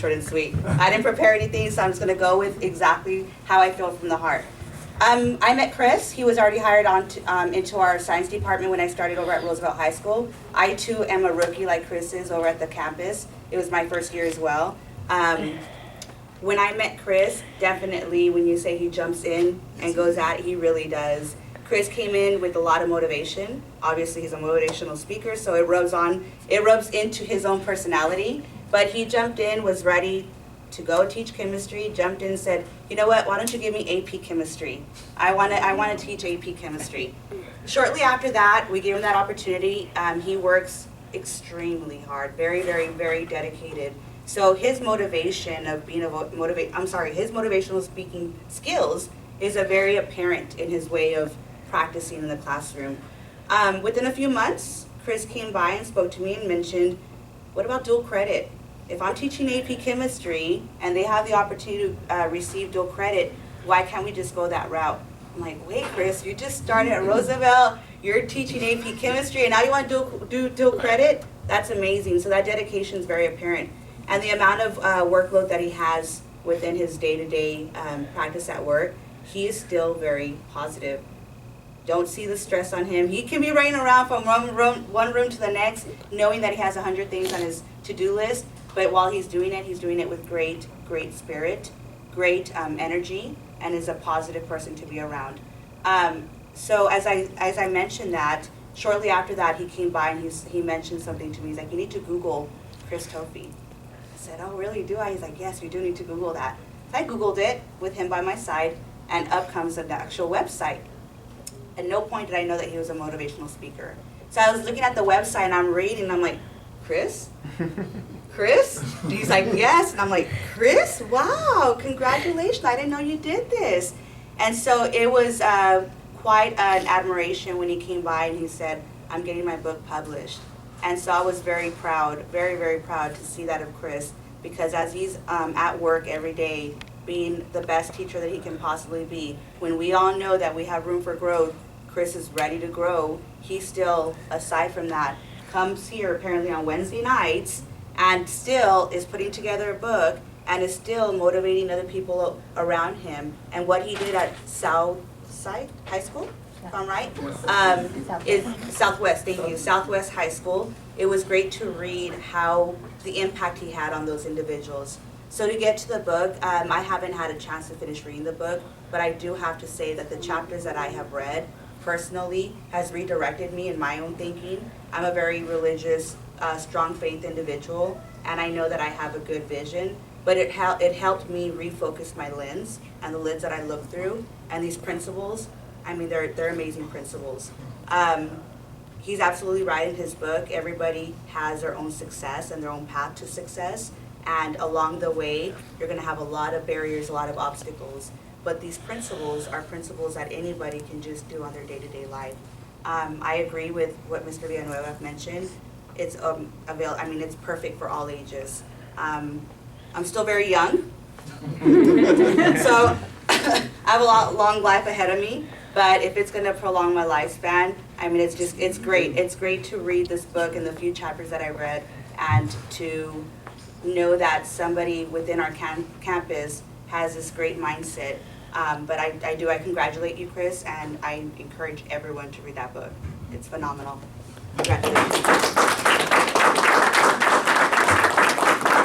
short and sweet. I didn't prepare anything, so I'm just going to go with exactly how I feel from the heart. I met Chris. He was already hired on to, into our science department when I started over at Roosevelt High School. I too am a rookie like Chris is over at the campus. It was my first year as well. When I met Chris, definitely when you say he jumps in and goes at it, he really does. Chris came in with a lot of motivation. Obviously, he's a motivational speaker, so it rubs into his own personality. But he jumped in, was ready to go teach chemistry, jumped in and said, you know what, why don't you give me AP chemistry? I want to teach AP chemistry. Shortly after that, we gave him that opportunity. He works extremely hard, very, very, very dedicated. So his motivation of being his motivational speaking skills is a very apparent in his way of practicing in the classroom. Within a few months, Chris came by and spoke to me and mentioned, what about dual credit? If I'm teaching AP chemistry and they have the opportunity to receive dual credit, why can't we just go that route? I'm like, wait, Chris, you just started at Roosevelt, you're teaching AP chemistry, and now you want to do dual credit? That's amazing. So that dedication is very apparent. And the amount of workload that he has within his day-to-day practice at work, he is still very positive. Don't see the stress on him. He can be running around from one room to the next, knowing that he has 100 things on his to-do list. But while he's doing it with great spirit, great energy, and is a positive person to be around. So as I mentioned that, shortly after that, he came by and he mentioned something to me. He's like, you need to Google Chris Tophy. I said, oh, really, do I? He's like, yes, you do need to Google that. So I Googled it with him by my side, and up comes the actual website. At no point did I know that he was a motivational speaker. So I was looking at the website, and I'm reading, and I'm like, Chris? Chris? He's like, yes. And I'm like, Chris? Wow, congratulations. I didn't know you did this. And so it was quite an admiration when he came by and he said, I'm getting my book published. And so I was very proud, very, very proud to see that of Chris, because as he's at work every day, being the best teacher that he can possibly be, when we all know that we have room for growth, Chris is ready to grow. He still, aside from that, comes here apparently on Wednesday nights and still is putting together a book and is still motivating other people around him. And what he did at Southside High School, if I'm right, is Southwest, thank you, Southwest High School. It was great to read how the impact he had on those individuals. So to get to the book, I haven't had a chance to finish reading the book, but I do have to say that the chapters that I have read personally has redirected me in my own thinking. I'm a very religious, strong faith individual, and I know that I have a good vision, but it helped me refocus my lens and the lens that I look through, and these principles, I mean, they're amazing principles. He's absolutely right in his book. Everybody has their own success and their own path to success, and along the way, you're gonna have a lot of barriers, a lot of obstacles, but these principles are principles that anybody can just do on their day-to-day life. I agree with what Mr. Villanueva mentioned. It's it's perfect for all ages. I'm still very young, so I have a long life ahead of me, but if it's gonna prolong my lifespan, I mean, it's great. It's great to read this book and the few chapters that I read, and to know that somebody within our campus has this great mindset. But I congratulate you, Chris, and I encourage everyone to read that book. It's phenomenal. Congratulations.